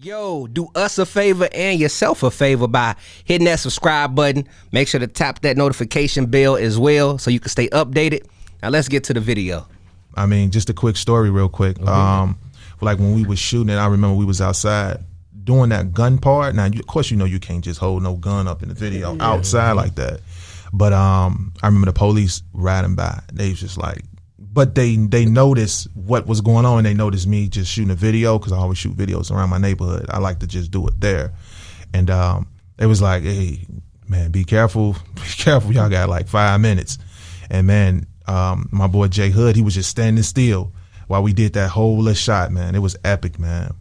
Yo, do us a favor and yourself a favor by hitting that subscribe button. Make sure to tap that notification bell as well so you can stay updated. Now let's get to the video. I mean, just a quick story real quick. Like when we was shooting it, I remember we was outside doing that gun part. Now, of course, you know you can't just hold no gun up in the video outside like that. But I remember the police riding by. They was just like, but they noticed what was going on. They noticed me just shooting a video because I always shoot videos around my neighborhood. I like to just do it there. And it was like, hey, man, be careful. Be careful. Y'all got like 5 minutes. And, man, my boy J Hood, he was just standing still while we did that whole little shot, man. It was epic, man.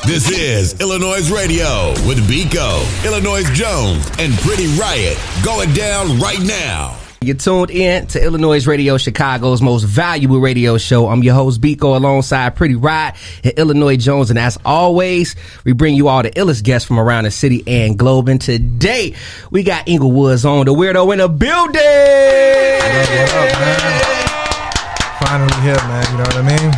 This is iLLANOiZE Radio with Biko, iLLANOiZE Jones, and Pretty Riot. Going down right now. You're tuned in to iLLANOiZE Radio, Chicago's most valuable radio show. I'm your host, Biko, alongside Pretty Riot and iLLANOiZE Jones. And as always, we bring you all the illest guests from around the city and globe. And today, we got Englewood's own DaWeirdo in the building. What up, man? Finally here, man. You know what I mean?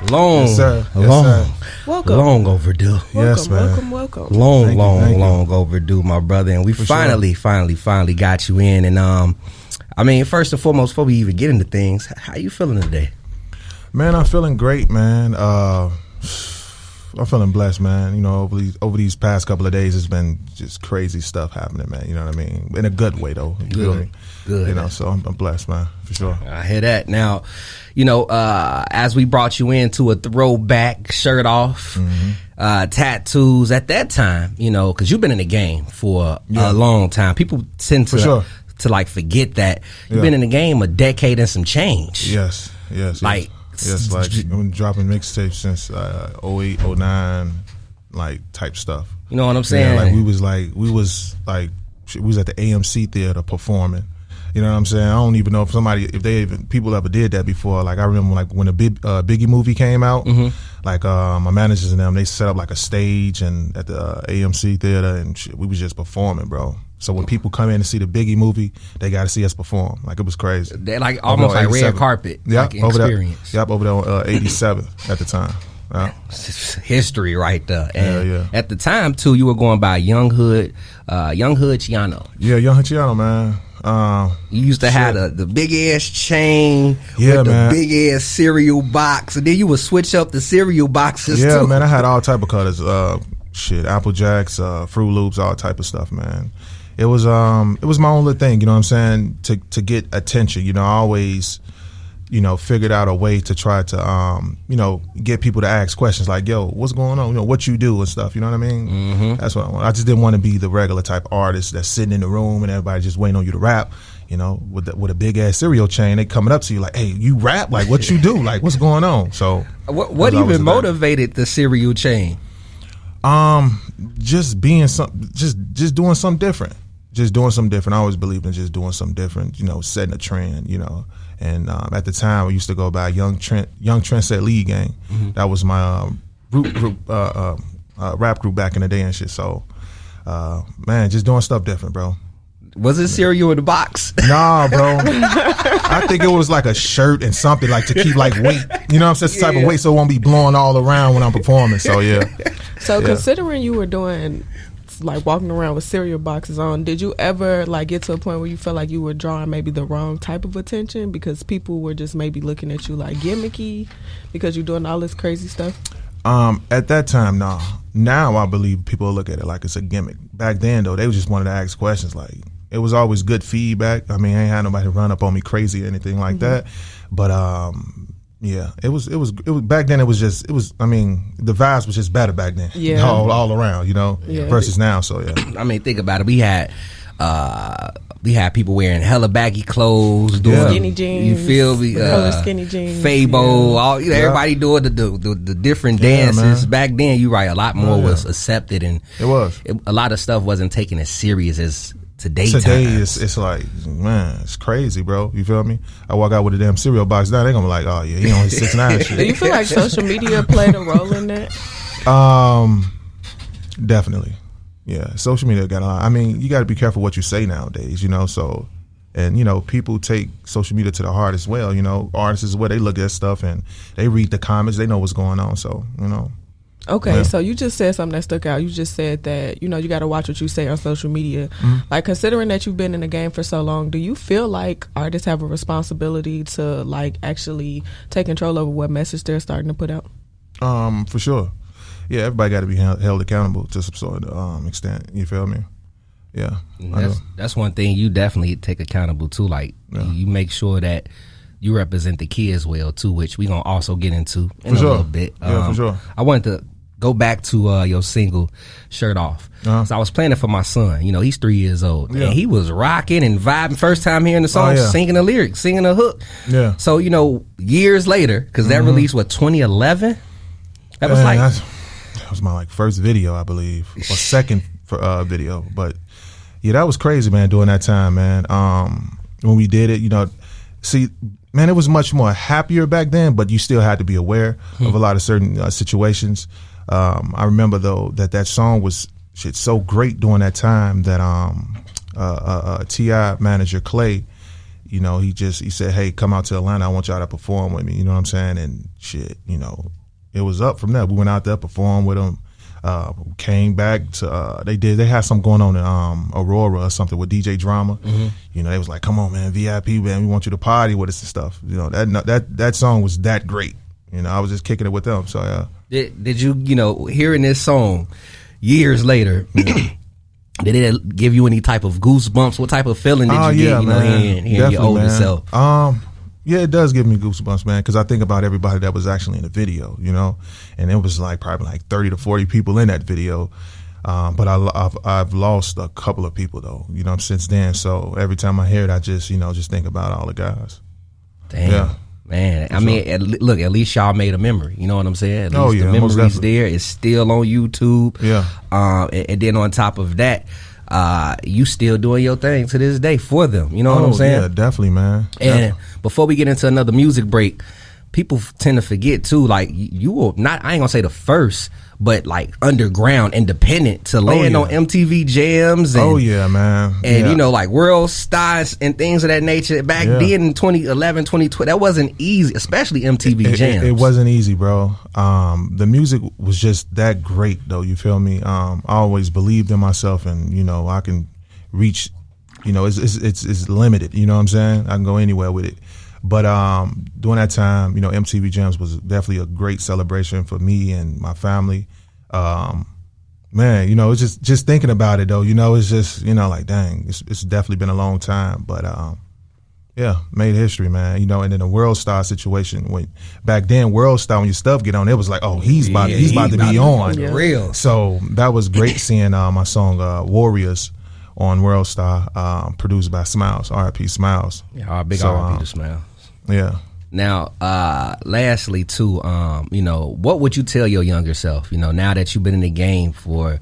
Long, yes, sir. Yes, long, sir. Welcome. long overdue. Yes, man. Welcome. Long overdue, my brother. And we finally got you in. And I mean, first and foremost, before we even get into things, how you feeling today? Man, I'm feeling great, man. I'm feeling blessed, man. You know, over these past couple of days, it's been just crazy stuff happening, man. You know what I mean? In a good way, though. You feel me? Good. You know, so I'm blessed, man, for sure. I hear that. Now, you know, as we brought you into a throwback shirt off, tattoos at that time, you know, because you've been in the game for a long time. People tend to like forget that you've been in the game a decade and some change. Yes. Like I'm dropping mixtapes since 08, 09, like type stuff. You know what I'm saying? Yeah, like we was at the AMC theater performing. You know what I'm saying? I don't even know if people ever did that before. Like I remember like when the Biggie movie came out, like my managers and them, they set up like a stage and at the AMC theater and we was just performing, bro. So when people come in to see the Biggie movie, they got to see us perform. Like it was crazy. They're like almost like red carpet, like experience. Over there 87 at the time. Yeah. History right there. And yeah. At the time too, you were going by Young HoodChiano. Yeah, Young HoodChiano, man. You used to have the big ass chain with the big ass cereal box, and then you would switch up the cereal boxes too. Yeah, man, I had all type of colors. Apple Jacks, Fruit Loops, all type of stuff, man. It was my own little thing, you know what I'm saying, to get attention. You know, I always, you know, figured out a way to try to, you know, get people to ask questions like, yo, what's going on? You know, what you do and stuff, you know what I mean? That's what I want. I just didn't want to be the regular type artist that's sitting in the room and everybody just waiting on you to rap, you know, with a big ass cereal chain. They coming up to you like, hey, you rap? Like, what you do? Like, what's going on? So what even motivated the cereal chain? Just being just doing something different. Just doing something different. I always believed in just doing something different, you know, setting a trend, you know. And at the time, we used to go by Young Trendset League Gang. That was my rap group back in the day and shit. So, man, just doing stuff different, bro. Was it cereal in the box? Nah, bro. I think it was like a shirt and something like to keep like weight. You know what I'm saying? Type of weight so it won't be blowing all around when I'm performing. So, yeah. So, considering you were doing like walking around with cereal boxes on, did you ever like get to a point where you felt like you were drawing maybe the wrong type of attention because people were just maybe looking at you like gimmicky because you're doing all this crazy stuff? At that time, no. Now I believe people look at it like it's a gimmick. Back then though, they just wanted to ask questions. Like it was always good feedback. I mean, I ain't had nobody run up on me crazy or anything like that. But yeah, it was back then. I mean, the vibes was just better back then. Yeah, all around, you know, versus now. So yeah, I mean, think about it. We had people wearing hella baggy clothes, doing skinny jeans. You feel me? Skinny jeans, Fabo, all everybody doing the different dances. Back then, you right, a lot more was accepted, and a lot of stuff wasn't taken as serious as. Today it's like, man, it's crazy, bro. You feel me? I walk out with a damn cereal box now, they gonna be like, oh yeah, he only 6'9" shit. Do you feel like social media played a role in that? Definitely. Yeah, social media got a lot. I mean, you got to be careful what you say nowadays, you know. So, and you know, people take social media to the heart as well. You know, artists as well, they look at stuff and they read the comments, they know what's going on. So, you know, Okay, Yeah. so you just said something that stuck out. You just said that, you got to watch what you say on social media. Like, considering that you've been in the game for so long, do you feel like artists have a responsibility to, like, actually take control over what message they're starting to put out? For sure. Yeah, everybody got to be held accountable to some sort of extent. You feel me? Yeah. That's one thing you definitely take accountable to. Like, you make sure that you represent the kids well too, which we gonna also get into in a little bit. Yeah, for sure. I wanted to go back to your single "Shirt Off." So I was playing it for my son. He's 3 years old, and he was rocking and vibing. First time hearing the song, singing the lyrics, singing the hook. Yeah. So years later, because that released 2011. That was that was my first video, I believe, or second video. But yeah, that was crazy, man. During that time, man, when we did it, see. Man, it was much more happier back then, but you still had to be aware of a lot of certain situations. I remember though that song was so great during that time that T.I. manager Clay, he said, "Hey, come out to Atlanta. I want y'all to perform with me." You know what I'm saying? And shit, it was up from there. We went out there, performed with them. Came back to they had something going on in Aurora or something with DJ Drama. They was like, "Come on, man, VIP, man, we want you to party with us and stuff." That song was that great. I was just kicking it with them. So yeah. Did you hearing this song years later? Did it give you any type of goosebumps? What type of feeling did you get? Hearing your older self. Yeah, it does give me goosebumps, man, because I think about everybody that was actually in the video, and it was probably 30 to 40 people in that video. But I've lost a couple of people though, since then. So every time I hear it, I just think about all the guys. Damn. Yeah. Man, I mean, look, at least y'all made a memory. You know what I'm saying? At least the memory's there. It's still on YouTube. Yeah. And then on top of that, you still doing your thing to this day for them. You know what I'm saying? Yeah, definitely, man. And before we get into another music break, people tend to forget too, you will not, I ain't gonna say the first, but underground independent to land on MTV jams and man. And World Stars and things of that nature back then in 2011 2012. That wasn't easy, especially MTV jams. It wasn't easy, bro. The music was just that great though, you feel me? I always believed in myself, and I can reach, it's limited, you know what I'm saying? I can go anywhere with it. But during that time, MTV Jams was definitely a great celebration for me and my family. Man, it's just thinking about it though, it's just, dang, it's definitely been a long time. But made history, man. And then the World Star situation, back then World Star, when your stuff get on, it was like, oh, he's about to be on. Real. So that was great seeing my song Warriors on World Star, produced by Smiles, R.I.P. Smiles. Yeah, our big R.I.P. to Smiles. Yeah. Now, lastly, too, what would you tell your younger self? Now that you've been in the game for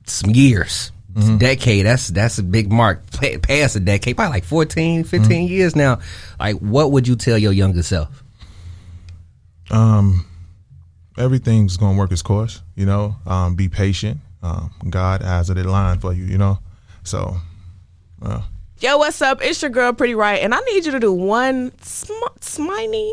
some years, a decade. That's a big mark. Past a decade, probably 14, 15 years now. What would you tell your younger self? Everything's gonna work its course. Be patient. God has it in line for you. So. Yo, what's up? It's your girl, Pretty Riot, and I need you to do one sminy.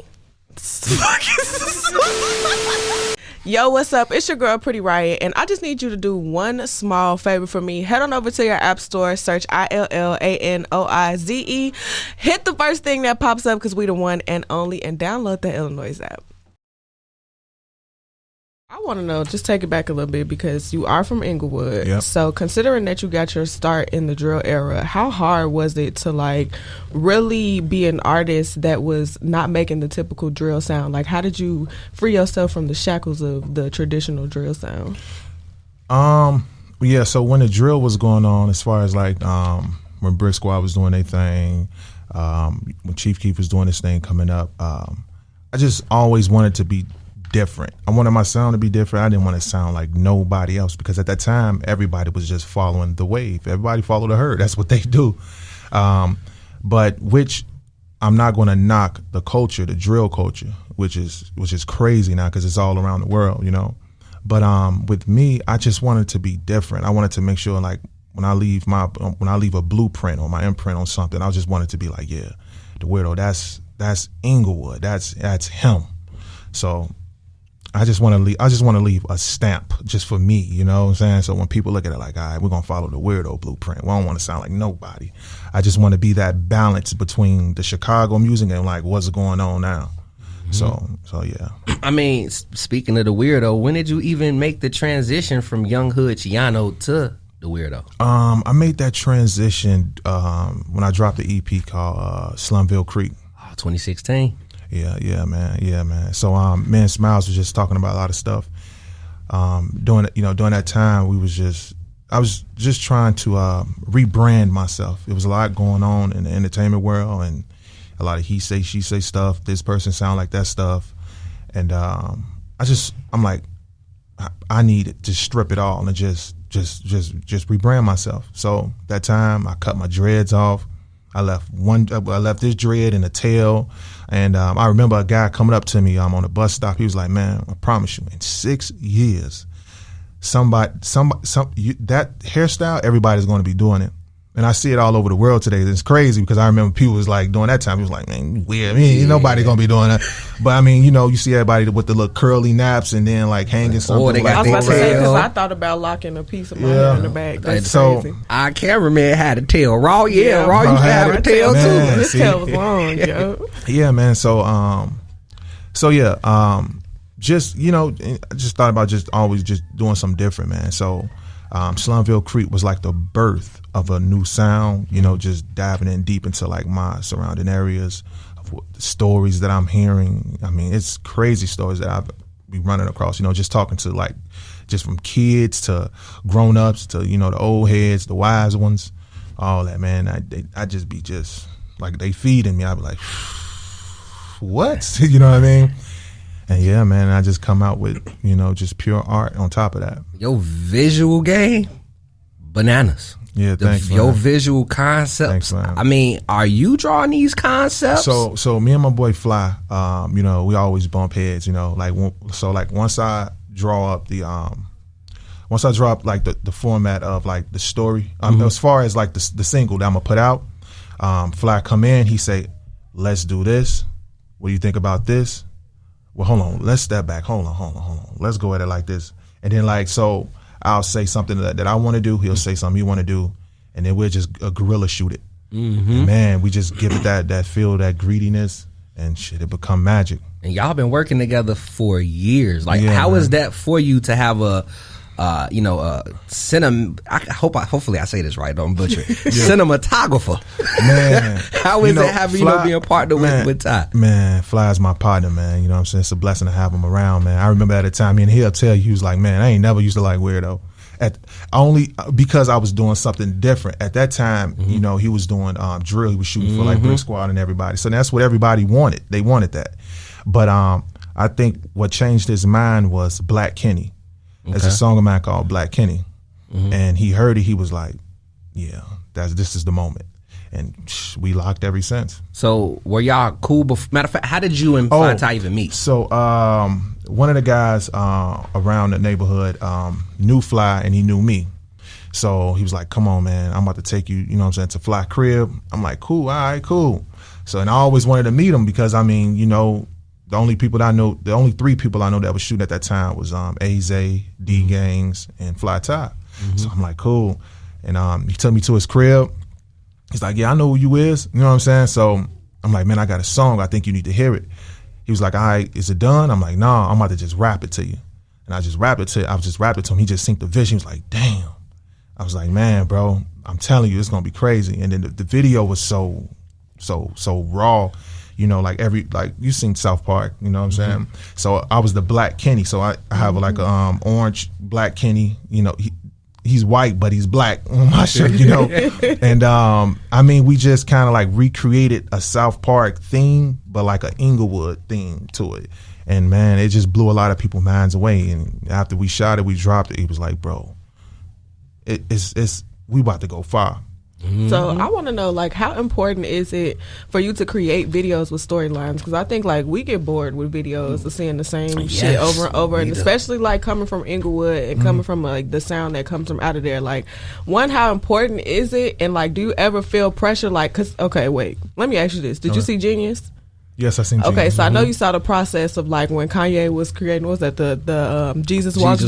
Yo, what's up? It's your girl, Pretty Riot, and I just need you to do one small favor for me. Head on over to your app store, search iLLANOiZE. Hit the first thing that pops up, because we the one and only, and download the iLLANOiZE app. I want to know, just take it back a little bit, because you are from Englewood. Yep. So considering that you got your start in the drill era, how hard was it to really be an artist that was not making the typical drill sound? How did you free yourself from the shackles of the traditional drill sound? Yeah, so when the drill was going on, as far as when Brick Squad was doing their thing, when Chief Keef was doing his thing coming up, I just always wanted to be different. I wanted my sound to be different. I didn't want to sound like nobody else, because at that time everybody was just following the wave. Everybody followed the herd. That's what they do. But which I'm not going to knock the culture, the drill culture, which is crazy now because it's all around the world, But with me, I just wanted to be different. I wanted to make sure when I leave a blueprint or my imprint on something, I just wanted to be DaWeirdo, that's Englewood. That's him. So I just want to leave a stamp just for me, you know what I'm saying? So when people look at it like, all right, we're going to follow the weirdo blueprint. We don't want to sound like nobody. I just want to be that balance between the Chicago music and like what's going on now. So yeah. I mean, speaking of the weirdo, when did you even make the transition from Young HoodChiano to the weirdo? I made that transition when I dropped the EP called Slumville Creek. 2016. Yeah, man. So me and Smiles was just talking about a lot of stuff. During that time, I was just trying to rebrand myself. It was a lot going on in the entertainment world and a lot of he say, she say stuff. This person sound like that stuff. And I'm like, I need to strip it all and just rebrand myself. So that time I cut my dreads off. I left this dread and a tail. And I remember a guy coming up to me on a bus stop. He was like, man, I promise you, in 6 years, that hairstyle, everybody's going to be doing it. And I see it all over the world today. It's crazy because I remember people was like during that time, he was like, man, weird. I mean, ain't nobody gonna be doing that. But I mean, you see everybody with the little curly naps and then like hanging something. They got I was about to say, because I thought about locking a piece of my hair in the back. That's crazy. Our cameraman had a tail. Raw used to have a tail too. His tail was long, yo. Yeah, man. So yeah, I just thought about just always just doing something different, man. So Slumville Creek was like the birth of a new sound, just diving in deep into like my surrounding areas of the stories that I'm hearing. I mean, it's crazy stories that I've been running across, just talking to like, just from kids to grown-ups to, the old heads, the wise ones, all that, man. I just be just like, they feeding me. I be like, what? You know what I mean? And yeah, man, I just come out with, just pure art on top of that. Your visual game, bananas. Yeah, thanks, your man. Visual concepts. Thanks, man. I mean, are you drawing these concepts? So me and my boy Fly, we always bump heads, like once I draw up the format of like the story, as far as like the single that I'm gonna put out, Fly come in, he say, let's do this. What do you think about this? Well, hold on, let's step back. Hold on. Let's go at it like this. And then so I'll say something that I want to do. He'll say something he want to do. And then we'll just guerrilla shoot it. Mm-hmm. And man, we just give it that feel, that greediness, and shit, it become magic. And y'all been working together for years. Like, how is that for you to have hopefully I say this right, don't butcher it. Cinematographer. Man. How is it having being a partner with Ty? Man, Fly's my partner, man. You know what I'm saying? It's a blessing to have him around, man. I remember at a time, and he'll tell you, he was like, man, I ain't never used to like Weirdo. Only because I was doing something different. At that time, he was doing drill. He was shooting for like Brick Squad and everybody. So that's what everybody wanted. They wanted that. But I think what changed his mind was Black Kenny. There's a song of mine called Black Kenny. And he heard it. He was like, yeah, this is the moment. And we locked ever since. So were y'all cool? Matter of fact, how did you and Ty even meet? So one of the guys around the neighborhood knew Fly and he knew me. So he was like, come on, man, I'm about to take you, to Fly crib. I'm like, cool, all right, cool. So, and I always wanted to meet him because, the only 3 people I know that was shooting at that time was AZ, D Gangs, and Fly Ty. So I'm like, cool. And he took me to his crib. He's like, yeah, I know who you is. You know what I'm saying? So I'm like, man, I got a song. I think you need to hear it. He was like, all right, is it done? I'm like, nah, I'm about to just rap it to you. And I was just rapping to him. He just synced the vision. He was like, damn. I was like, man, bro, I'm telling you, it's going to be crazy. And then the video was so raw. Like you seen South Park, you know what I'm saying? So I was the Black Kenny. So I have like a orange Black Kenny, he's white, but he's black on my shirt, And we just kind of like recreated a South Park theme, but like an Englewood theme to it. And man, it just blew a lot of people's minds away. And after we shot it, we dropped it. It was like, bro, we about to go far. So I want to know, like, how important is it for you to create videos with storylines? Because I think, like, we get bored with videos of seeing the same shit over and over, and especially, like, coming from Englewood and coming from, like, the sound that comes from out of there. Like, one, how important is it? And, like, do you ever feel pressure? Like, because, okay, wait, let me ask you this. Did you see Genius? Yes, I seen. Okay, so I know you saw the process of like when Kanye was creating. What was that the Jesus Walks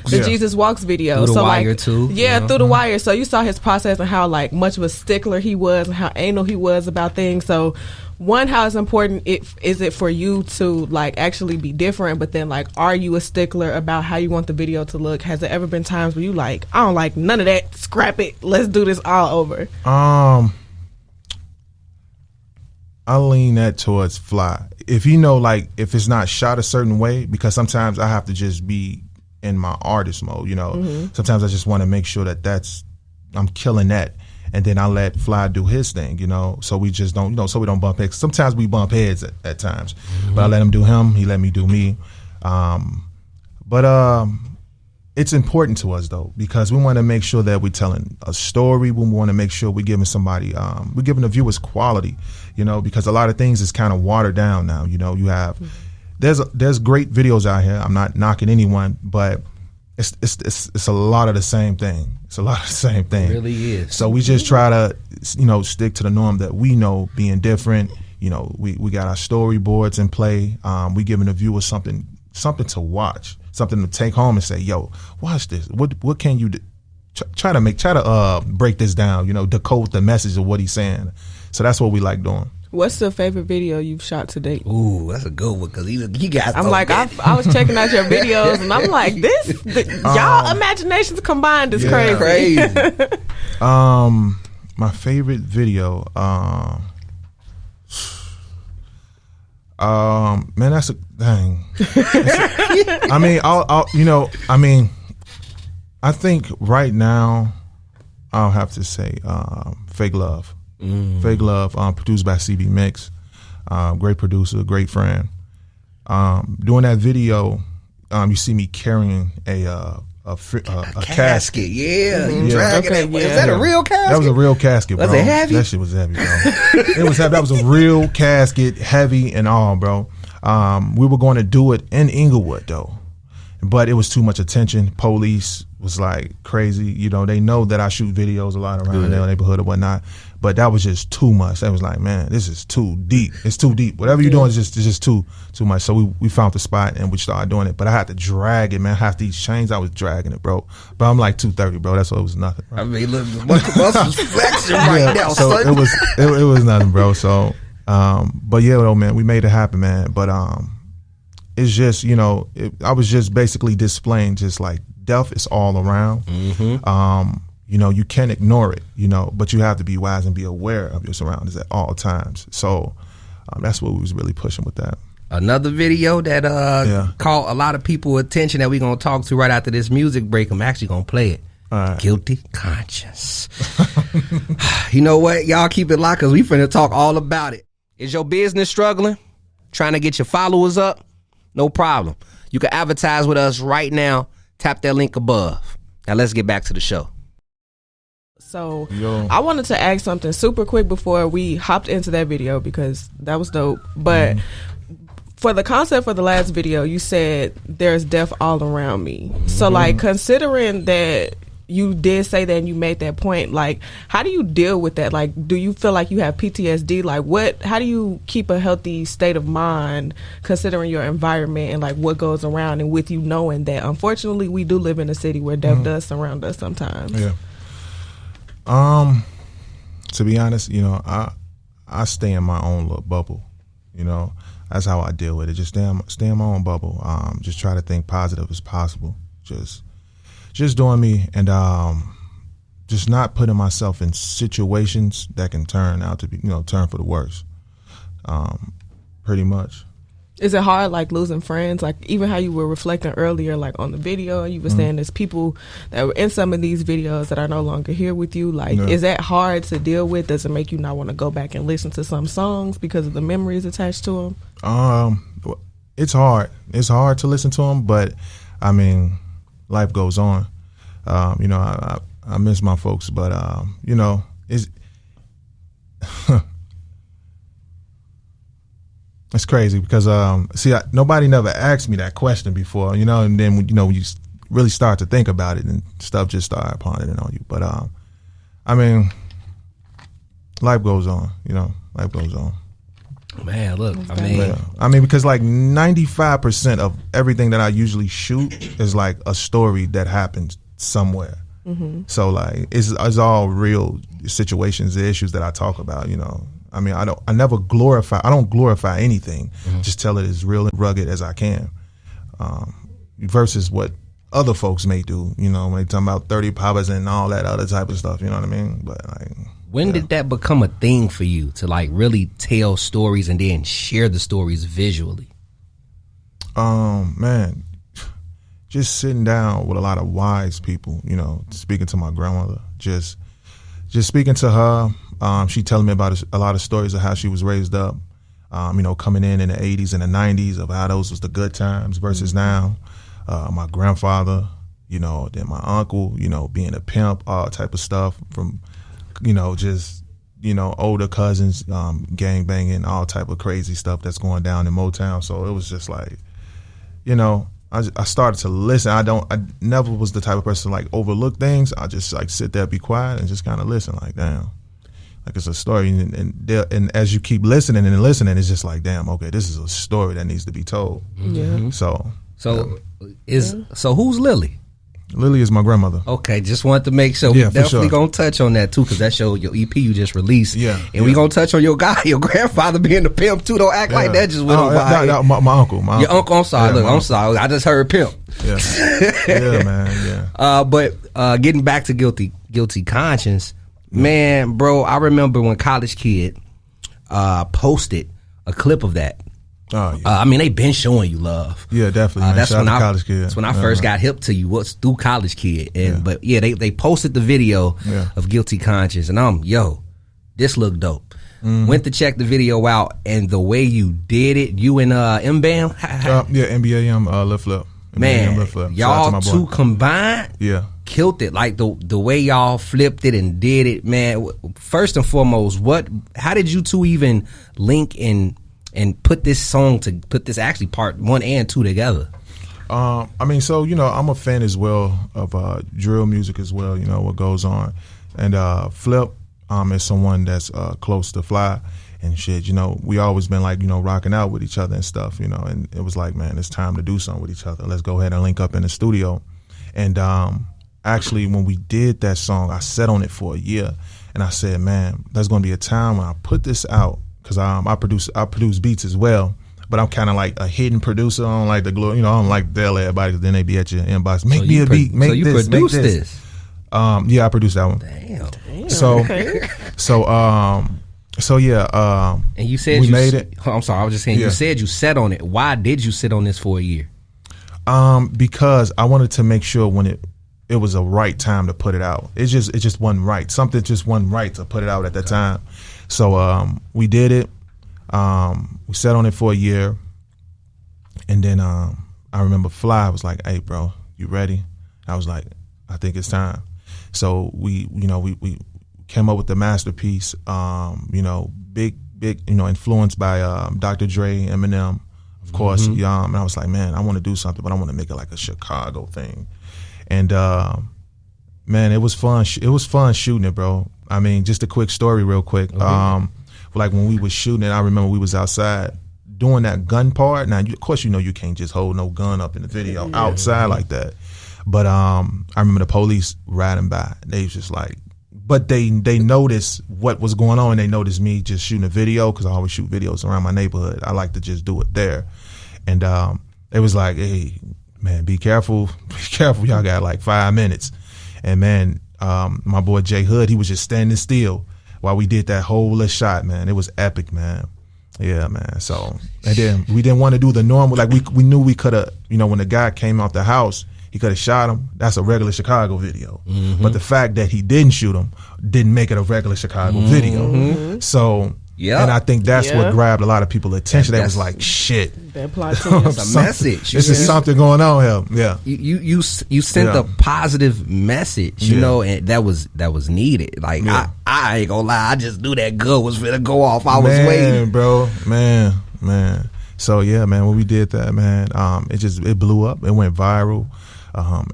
Jesus Walks video? Through the wire like too. Yeah, through the wire. So you saw his process and how like much of a stickler he was and how anal he was about things. So one, how it's important is it for you to like actually be different, but then like are you a stickler about how you want the video to look? Has there ever been times where you like, I don't like none of that, scrap it, let's do this all over? I lean that towards fly. If you know, like, if it's not shot a certain way, because sometimes I have to just be in my artist mode, you know. Sometimes I just want to make sure that I'm killing that. And then I let Fly do his thing, you know. So we just don't, you know, so we don't bump heads. Sometimes we bump heads at times. But I let him do him. He let me do me. It's important to us, though, because we want to make sure that we're telling a story. We want to make sure we're giving somebody, we're giving the viewers quality, you know, because a lot of things is kind of watered down now. You know, you have, there's great videos out here. I'm not knocking anyone, but it's a lot of the same thing. It's a lot of the same thing. It really is. So we just try to, you know, stick to the norm that we know being different. You know, we got our storyboards in play. We giving the viewers something to watch. Something to take home and say, yo, watch this. What can you do? Try to break this down, you know, decode the message of what he's saying. So that's what we like doing. What's the favorite video you've shot to date? Ooh, that's a good one, because he got. I'm like, I was checking out your videos, and I'm like, y'all imaginations combined is crazy. My favorite video, man, that's a dang. I think right now I'll have to say Fake Love. Fake Love, produced by CB Mix. Great producer, great friend. Doing that video, you see me carrying a casket. Yeah, dragging it. Is that a real casket? That was a real casket, bro. Was it heavy? That shit was heavy, bro. It was heavy. That was a real casket, heavy and all, bro. We were going to do it in Englewood, though, but it was too much attention. Police was like crazy. You know, they know that I shoot videos a lot around their neighborhood or whatnot, but that was just too much. They was like, man, this is too deep. It's too deep. Whatever you're doing is just too much. So we found the spot and we started doing it. But I had to drag it, man. Half these chains, I was dragging it, bro. But I'm like 230, bro. That's what it was nothing, bro. I mean, look, muscles flexing right now, so son. it was nothing, bro. So, but yeah, though, man, we made it happen, man. But it's just, you know, I was just basically displaying just like death is all around. You know, you can't ignore it, you know, but you have to be wise and be aware of your surroundings at all times. So that's what we was really pushing with that. Another video that caught a lot of people's attention that we're going to talk to right after this music break. I'm actually going to play it. Right. Guilty Conscience. You know what? Y'all keep it locked because we finna talk all about it. Is your business struggling? Trying to get your followers up? No problem. You can advertise with us right now. Tap that link above. Now let's get back to the show. So I wanted to ask something super quick before we hopped into that video because that was dope. But for the concept for the last video, you said there's death all around me. So like considering that you did say that and you made that point, like how do you deal with that? Like do you feel like you have PTSD? Like how do you keep a healthy state of mind considering your environment and like what goes around and with you knowing that unfortunately we do live in a city where death does surround us sometimes? Yeah. To be honest, you know, I stay in my own little bubble. You know, that's how I deal with it. Just stay in my own bubble. Just try to think positive as possible. Just doing me and just not putting myself in situations that can turn out to be, you know, turn for the worse. Pretty much. Is it hard, like losing friends? Like even how you were reflecting earlier, like on the video, you were saying there's people that were in some of these videos that are no longer here with you. Like, is that hard to deal with? Does it make you not want to go back and listen to some songs because of the memories attached to them? It's hard. It's hard to listen to them, but I mean, life goes on. You know, I miss my folks, but you know, it's it's crazy because nobody never asked me that question before, you know, and then when you really start to think about it and stuff just start pondering on you. But I mean, life goes on, you know, life goes on. Man, look, I mean, because like 95% of everything that I usually shoot is like a story that happens somewhere. So like it's all real situations, the issues that I talk about. You know, I mean, I don't glorify anything. Just tell it as real and rugged as I can. Versus what other folks may do. You know, when they talking about 30 poppers and all that other type of stuff. You know what I mean? But like. When did that become a thing for you to like really tell stories and then share the stories visually? Man, just sitting down with a lot of wise people, you know, speaking to my grandmother, just speaking to her. She telling me about a lot of stories of how she was raised up, you know, coming in the 80s and the 90s of how those was the good times versus now. My grandfather, you know, then my uncle, you know, being a pimp, all type of stuff from, you know, just, you know, older cousins, gang banging, all type of crazy stuff that's going down in Motown. So it was just like, you know, I started to listen. I never was the type of person to like overlook things. I just like sit there, be quiet, and just kind of listen. Like, damn, like it's a story. And as you keep listening and listening, it's just like, damn, okay, this is a story that needs to be told. Yeah. So who's Lillie? Lillie is my grandmother. Okay, just wanted to make sure. Yeah, We definitely sure. gonna touch on that too, because that show your EP you just released. Yeah, and we gonna touch on your grandfather being the pimp too. Don't act like that just went over. My uncle. Your uncle. I'm sorry. Yeah, Look, I'm sorry. I just heard pimp. Yeah, yeah, man. Yeah. But getting back to guilty conscience, man, bro. I remember when College Kid posted a clip of that. Oh, yeah. I mean, they been showing you love. Yeah, definitely. That's when College Kid. That's when I first got hip to you. Was through College Kid, and but yeah, they posted the video of Guilty Conscience, and this looked dope. Went to check the video out, and the way you did it, you and M-Bam, NBA Lil Flip. Man, y'all two combined, killed it. Like the way y'all flipped it and did it, man. First and foremost, how did you two even link and put this actually part 1 and 2 together? I mean, so, you know, I'm a fan as well of drill music as well, you know, what goes on. And Flip is someone that's close to Fly and shit. You know, we always been like, you know, rocking out with each other and stuff, you know, and it was like, man, it's time to do something with each other. Let's go ahead and link up in the studio. And actually, when we did that song, I sat on it for a year, and I said, man, there's going to be a time when I put this out. Because I produce beats as well, but I'm kind of like a hidden producer. I don't like the glory, you know. I don't like tell everybody, because then they be at your inbox. Make me a beat. Make this. So you produced this? Yeah, I produced that one. Damn. So, okay. so yeah. And you said we made it. I'm sorry. I was just saying. You said you sat on it. Why did you sit on this for a year? Because I wanted to make sure when it was a right time to put it out. It just wasn't right. Something just wasn't right to put it out at that time. So we did it. We sat on it for a year, and then I remember Fly was like, "Hey, bro, you ready?" I was like, "I think it's time." So we came up with the masterpiece. You know, big, you know, influenced by Dr. Dre, Eminem, of course. And I was like, man, I want to do something, but I want to make it like a Chicago thing. And man, it was fun. It was fun shooting it, bro. I mean, just a quick story real quick. Like when we was shooting it, I remember we was outside doing that gun part. Now, of course, you know you can't just hold no gun up in the video outside like that. But I remember the police riding by. They was just like, but they noticed what was going on. And they noticed me just shooting a video, because I always shoot videos around my neighborhood. I like to just do it there. And it was like, hey, man, be careful. Be careful. Y'all got like 5 minutes. And man, my boy J Hood, he was just standing still while we did that whole little shot, man. It was epic, man. Yeah, man. So, and then we didn't want to do the normal. Like we knew we could have, you know, when the guy came out the house, he could have shot him. That's a regular Chicago video. But the fact that he didn't shoot him didn't make it a regular Chicago video. So, and I think that's what grabbed a lot of people's attention. They was like, shit. That plot is a message. This is something going on here. Yeah. You sent a positive message, you know, and that was needed. Like I ain't gonna lie, I just knew that gun was finna go off. I was waiting, bro. Man. So yeah, man, when we did that, man, it blew up. It went viral.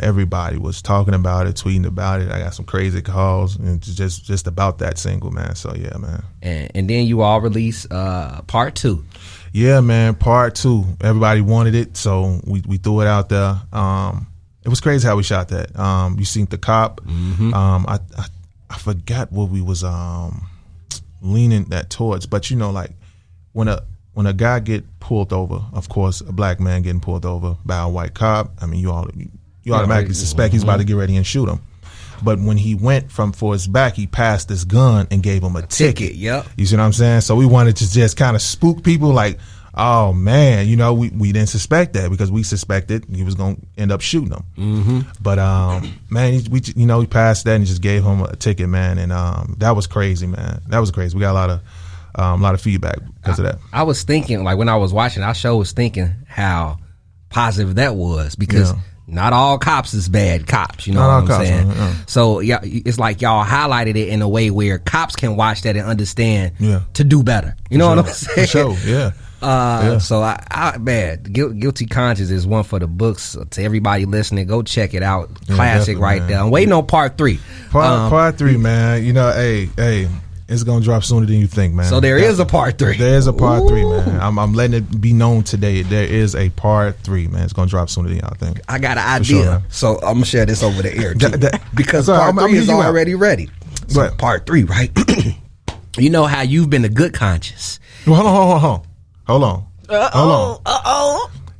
Everybody was talking about it, tweeting about it. I got some crazy calls and just about that single, man. So yeah, man. And then you all released part 2. Yeah, man, part 2. Everybody wanted it, so we threw it out there. It was crazy how we shot that. You seen the cop. I forgot what we was leaning that towards, but you know, like when a guy get pulled over, of course, a black man getting pulled over by a white cop, I mean, you automatically suspect he's about to get ready and shoot him. But when he went for his back, he passed this gun and gave him a ticket. Yep. You see what I'm saying? So we wanted to just kind of spook people, like, oh man, you know, we didn't suspect that, because we suspected he was gonna end up shooting him. But man, we passed that and just gave him a ticket, man, and that was crazy, man. That was crazy. We got a lot of feedback because of that. I was thinking, like when I was watching our show, was thinking how positive that was, because not all cops is bad cops, you know what I'm saying? So yeah, it's like y'all highlighted it in a way where cops can watch that and understand to do better. You know what I'm saying? For sure, yeah. So man, Guilty Conscience is one for the books. To everybody listening, go check it out. Classic right there. I'm waiting on part 3. Part 3, man. You know, hey, it's gonna drop sooner than you think, man. So there is a part 3. There is a part 3, man. I'm letting it be known today. There is a part 3, man. It's gonna drop sooner than y'all think. I got an idea, sure, so I'm gonna share this over the air too, because part 3 is already ready. So part 3, right? You know how you've been a good conscience. Well, hold on.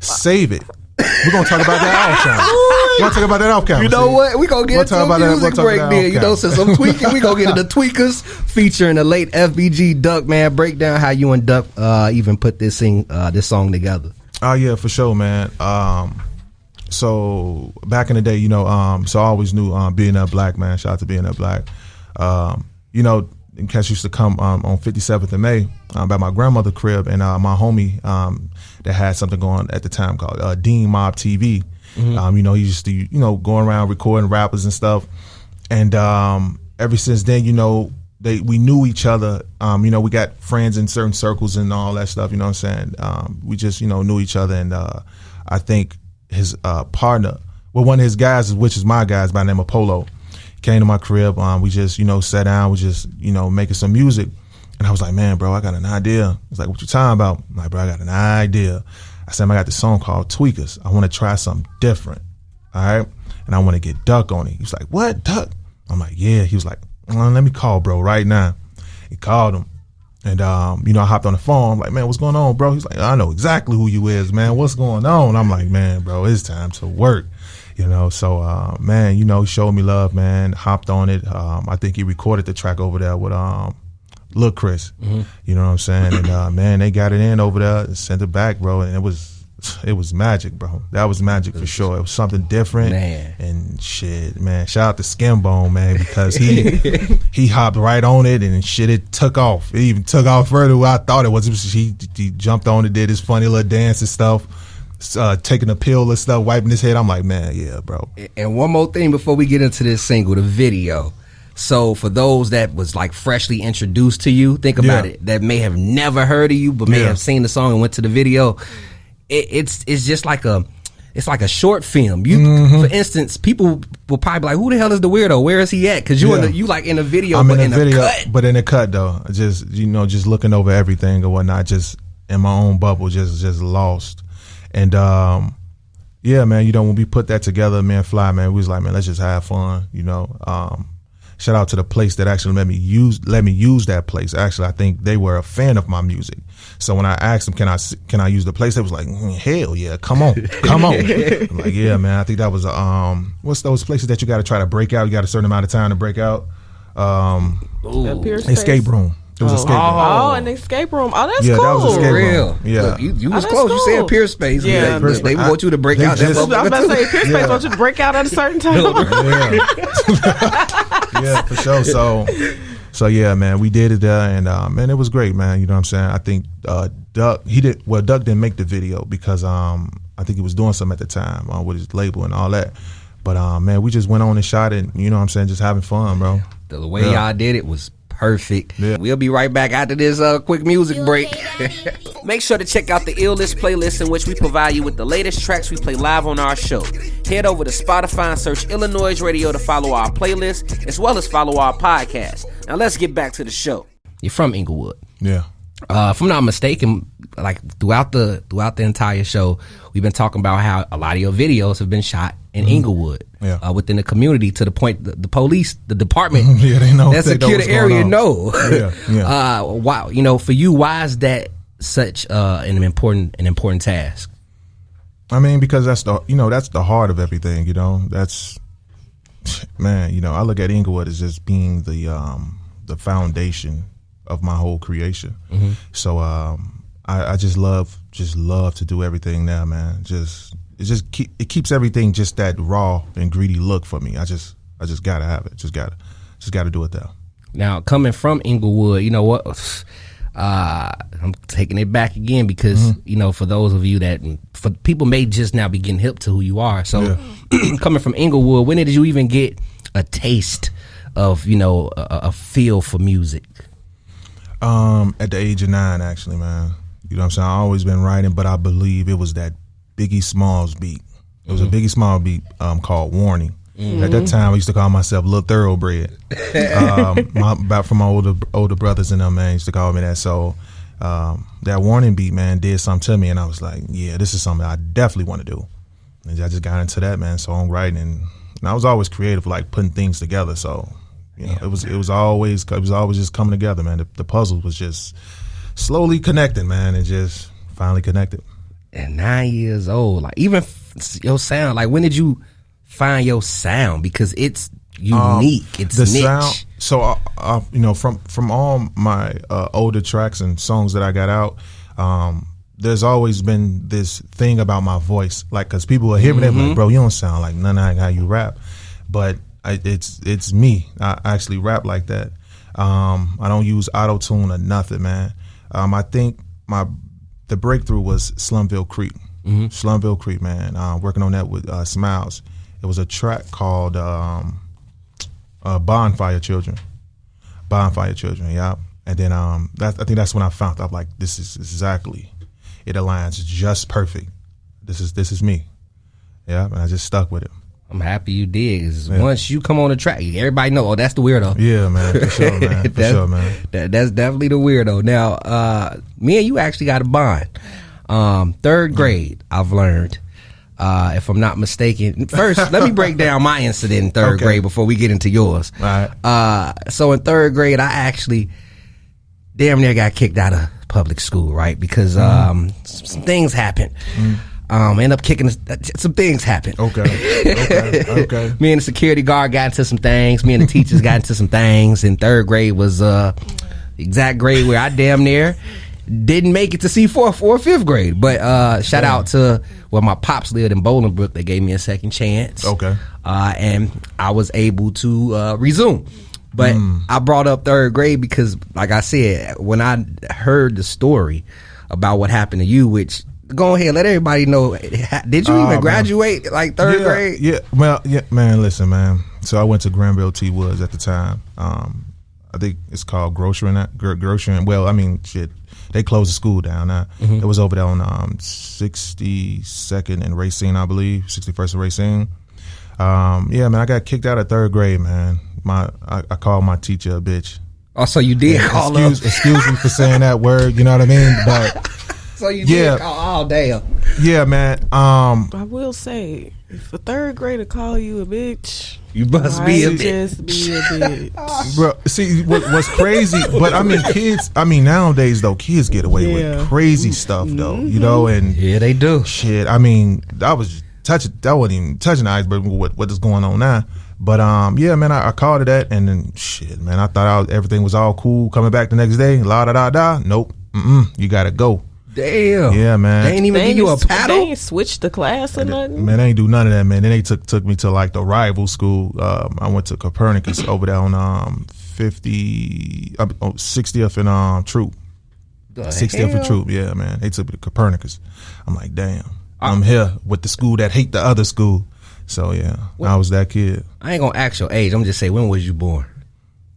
Save it. We're gonna talk about that off camera. We're gonna talk about that off camera. You know what? We're gonna get into a music break then. You know, since I'm tweaking, we're gonna get into Tweakers featuring the late FBG Duck, man. Break down how you and Duck even put this song together. Oh yeah, for sure, man. So back in the day, you know, so I always knew Being That Black, man. Shout out to Being That Black. You know, cats used to come on 57th of May by my grandmother's crib, and my homie that had something going at the time called Dean Mob TV. You know, he used to, you know, going around recording rappers and stuff. And ever since then, you know, we knew each other. You know, we got friends in certain circles and all that stuff. You know what I'm saying? We just, you know, knew each other. And I think his partner, well, one of his guys, which is my guys by the name of Polo, came to my crib. We just, you know, sat down. We just, you know, making some music. And I was like, man, bro, I got an idea. He's like, what you talking about? I'm like, bro, I got an idea. I said, I got this song called Tweakers. I want to try something different. All right. And I want to get Duck on it. He was like, what, Duck? I'm like, yeah. He was like, let me call bro right now. He called him. And, you know, I hopped on the phone. I'm like, man, what's going on, bro? He's like, I know exactly who you is, man. What's going on? I'm like, man, bro, it's time to work. You know, so, man, you know, he showed me love, man, hopped on it. I think he recorded the track over there with Lil Chris. You know what I'm saying? And, man, they got it in over there and sent it back, bro. And it was magic, bro. That was magic for sure. It was something different. Man. And shit, man, shout out to Skinbone, man, because he hopped right on it and shit, it took off. It even took off further than I thought it was. He jumped on it, did his funny little dance and stuff. Taking a pill and stuff, wiping his head. I'm like, man, yeah, bro. And one more thing before we get into this single, the video. So for those that was like freshly introduced to you, think about it, that may have never heard of you, but may have seen the song and went to the video. It's just like a short film. For instance, people will probably be like, who the hell is DaWeirdo? Where is he at? Because you like in a video, I'm but in a video, cut. but in a cut though. Just, you know, just looking over everything or whatnot, just in my own bubble, just lost. And yeah, man, you know, when we put that together, man, Fly, man, we was like, man, let's just have fun, you know. Shout out to the place that actually let me use that place. Actually, I think they were a fan of my music. So when I asked them, can I use the place? They was like, hell yeah, come on. I'm like, yeah, man. I think that was what's those places that you got to try to break out? You got a certain amount of time to break out. Escape room. It was an escape room. Oh, an escape room. Oh, that's cool. Yeah, that was an escape room. Look, yeah. Look, you was close. Cool. You said Peer Space. Yeah, they want you to break out. I was about to say Peer Space want you to break out at a certain time. Yeah, for sure. So yeah, man, we did it there, and man, it was great, man. You know what I'm saying? I think Duck didn't make the video because I think he was doing something at the time with his label and all that. But man, we just went on and shot it. You know what I'm saying? Just having fun, bro. The way y'all did it was Perfect. Yeah. We'll be right back after this quick music break. Make sure to check out the iLLANOiZE playlist, in which we provide you with the latest tracks we play live on our show. Head over to Spotify and search iLLANOiZE Radio to follow our playlist, as well as follow our podcast. Now let's get back to the show. You're from Englewood. Yeah. If I'm not mistaken, like throughout the entire show, we've been talking about how a lot of your videos have been shot in Englewood, within the community, to the point the police, the department, they know that secure the area know. Wow, for you, why is that such an important task? I mean, because that's the heart of everything. That's, man. I look at Englewood as just being the foundation of my whole creation. So I just love to do everything now, man. It keeps everything just that raw and greedy look for me. I just gotta have it. Just gotta do it though. Now, coming from Englewood, you know what? I'm taking it back again because for those of you for people may just now be getting hip to who you are. So coming from Englewood, when did you even get a taste of a feel for music? At the age of 9, actually, man. You know what I'm saying? I've always been writing, but I believe it was that Biggie Smalls beat. It was a Biggie Smalls beat called Warning. At that time, I used to call myself Lil Thoroughbred. From my older brothers and them, man, used to call me that. So that Warning beat, man, did something to me, and I was like, yeah, this is something I definitely want to do. And I just got into that, man, songwriting, and I was always creative, like putting things together. So it was always just coming together, man. The puzzle was just slowly connecting, man, and just finally connected. At 9 years old, like even your sound, like when did you find your sound? Because it's unique, it's the niche. Sound. So from all my older tracks and songs that I got out, there's always been this thing about my voice, like, because people will hear me, they're like, bro, you don't sound like none of how you rap, but it's me. I actually rap like that. I don't use auto-tune or nothing, man. I think the breakthrough was Slumville Creek. Slumville Creek, man. Working on that with Smiles. It was a track called Bonfire Children. Bonfire Children, yeah. And then I think that's when I found out, like, this is exactly, it aligns just perfect. This is me. Yeah, and I just stuck with it. I'm happy you did. 'Cause once you come on the track, everybody know, that's DaWeirdo. Yeah, man, for sure, man. For sure, man. That's definitely DaWeirdo. Now, me and you actually got a bond. 3rd grade, I've learned, if I'm not mistaken. First, let me break down my incident in 3rd grade before we get into yours. All right. So in 3rd grade, I actually damn near got kicked out of public school, right? Because some things happened. End up kicking some things happened. Okay. Me and the security guard got into some things. Me and the teachers got into some things. And 3rd grade was the exact grade where I damn near didn't make it to C4 or 5th grade. But shout out to where my pops lived in Bolingbrook. They gave me a second chance. Okay. And I was able to resume. But I brought up 3rd grade because, like I said, when I heard the story about what happened to you, which, go ahead, let everybody know. Did you even graduate like 3rd grade? Yeah. Well, yeah, man. Listen, man. So I went to Granville T. Woods at the time. I think it's called Grocery. Well, I mean, shit. They closed the school down now. It was over there on 62nd and Racine, I believe, 61st and Racine. Yeah, man. I got kicked out of 3rd grade, man. I called my teacher a bitch. Oh, so you did call her? Excuse me for saying that word. You know what I mean? But so you did call? Oh, damn. Yeah, man. I will say, if a 3rd grader call you a bitch, you must be a bitch. Just be a bitch. Bro, see, what's crazy, but I mean, kids, nowadays, though, kids get away with crazy stuff, though, you know, and yeah, they do. Shit, I mean, that wasn't even touching the iceberg with what is going on now. But, yeah, man, I called it that, and then, shit, man, I thought everything was all cool. Coming back the next day, la-da-da-da, nope, you gotta go. Damn. Yeah, man. They ain't even give you a paddle? They ain't switched the class or nothing? Man, they ain't do none of that, man. Then they took me to, like, the rival school. I went to Copernicus over there on 60th and Troop. 60th and Troop, yeah, man. They took me to Copernicus. I'm like, damn. I'm here with the school that hate the other school. So, yeah, I was that kid. I ain't gonna ask your age. I'm just say, when was you born?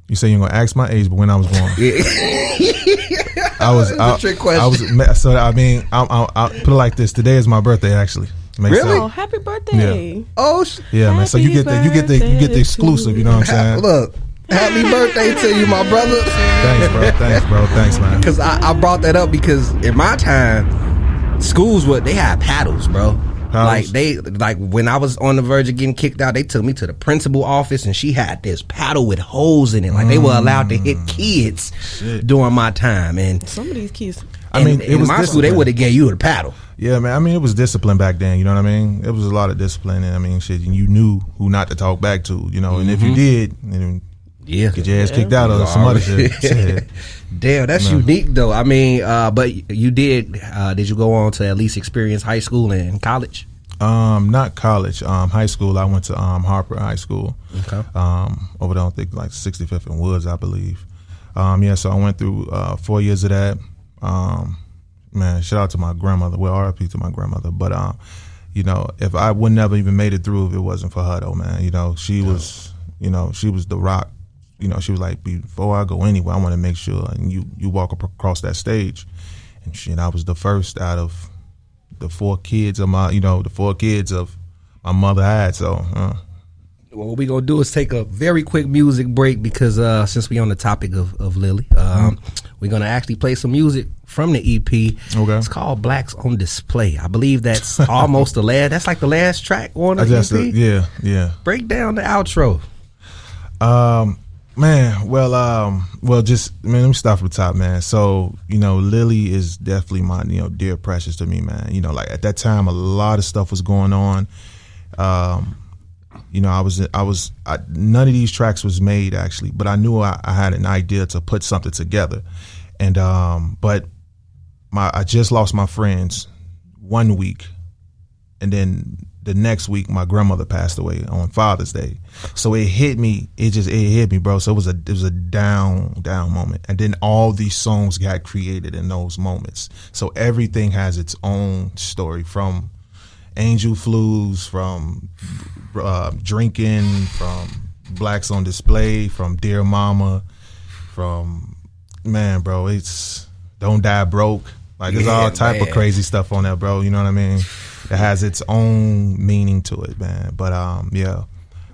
You say you're gonna ask my age, but when I was born, a trick question. I'll put it like this: today is my birthday, actually. Really? Sense. Oh, happy birthday! Yeah. Oh, man. So you get the exclusive. You know what I'm saying? Look, happy birthday to you, my brother. Thanks, bro. Thanks, man. Because I brought that up because in my time, schools they had paddles, bro. Like when I was on the verge of getting kicked out, they took me to the principal office and she had this paddle with holes in it. Like they were allowed to hit kids during my time. And some of these kids, in my school, they would have gave you the paddle. Yeah, man. I mean, it was discipline back then. You know what I mean? It was a lot of discipline, and I mean, shit. You knew who not to talk back to. You know, and if you did, then get your ass kicked out or some other shit. Damn, that's unique though. I mean, but you did you go on to at least experience high school and college? Not college. High school. I went to Harper High School. Okay. Over there, I think like 65th and Woods, I believe. So I went through 4 years of that. Man, shout out to my grandmother. Well, RIP to my grandmother. But if I would never even made it through if it wasn't for her though, man. She was the rock. She was like, before I go anywhere, I want to make sure and you walk across that stage. And shit, I was the first out of the 4 kids of my mother had. So, what we gonna do is take a very quick music break because since we on the topic of Lillie, we're gonna actually play some music from the EP. Okay. It's called Blacks on Display. I believe that's almost the last. That's like the last track on the EP. Yeah. Break down the outro. Let me start from the top, man. So, Lillie is definitely my, dear precious to me, man. Like at that time, a lot of stuff was going on. None of these tracks was made actually, but I knew I had an idea to put something together. And, but I just lost my friends 1 week. And then the next week, my grandmother passed away on Father's Day. So it hit me. It hit me, bro. So it was a down moment. And then all these songs got created in those moments. So everything has its own story, from Angel Flus, from drinking, from Blacks on Display, from Dear Mama, from it's Don't Die Broke. Like there's all type of crazy stuff on there, bro. You know what I mean? It has its own meaning to it, man. But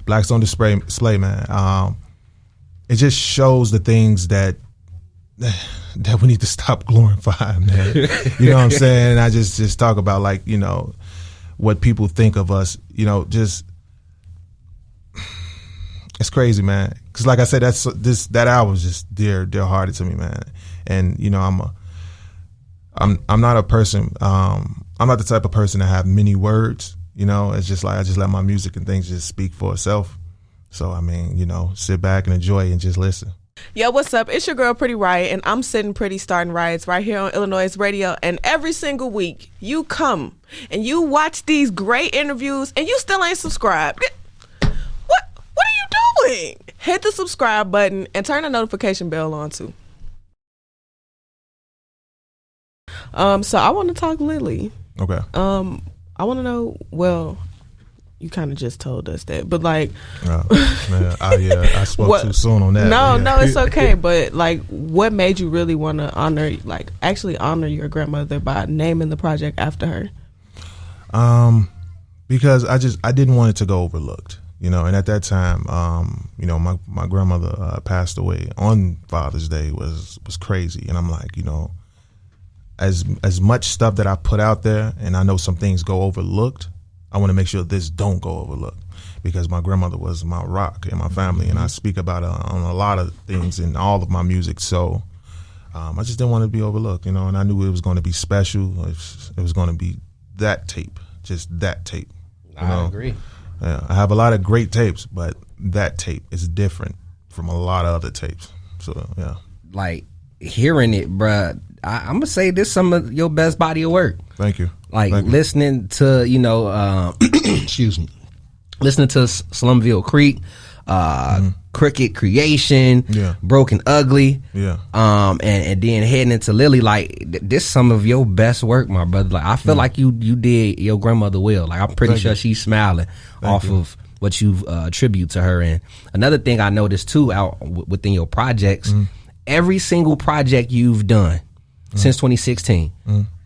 Blacks on Display, man. It just shows the things that we need to stop glorifying, man. You know what I'm saying? And I just talk about like, what people think of us, just it's crazy, man. Cause like I said, that album is just dear hearted to me, man. And I'm not a person. I'm not the type of person to have many words. It's just like I just let my music and things just speak for itself. So I mean, sit back and enjoy and just listen. Yo, what's up? It's your girl Pretty Riot, and I'm sitting pretty starting riots right here on iLLANOiZE Radio. And every single week, you come and you watch these great interviews, and you still ain't subscribed. What are you doing? Hit the subscribe button and turn the notification bell on too. So I want to talk Lillie. Okay. I want to know. Well, you kind of just told us that, but like, I spoke too soon on that. No, it's okay. But like, what made you really want to honor your grandmother by naming the project after her? Because I didn't want it to go overlooked, and at that time, my grandmother passed away on Father's Day was crazy, and I'm like, as much stuff that I put out there, and I know some things go overlooked, I want to make sure this don't go overlooked, because my grandmother was my rock in my family, and I speak about her on a lot of things in all of my music. So I just didn't want to be overlooked, and I knew it was going to be special. It was going to be that tape, just that tape. I agree. Yeah, I have a lot of great tapes, but that tape is different from a lot of other tapes. So yeah, like hearing it, bruh. I'm gonna say this some of your best body of work. Thank you. Listening to excuse me, listening to Slumville Creek, Cricket Creation, Broken Ugly, and then heading into Lillie. Like this some of your best work, my brother. Like I feel like you did your grandmother well. Like I'm pretty sure she's smiling off of what you attribute to her. And another thing I noticed too out within your projects, every single project you've done since 2016,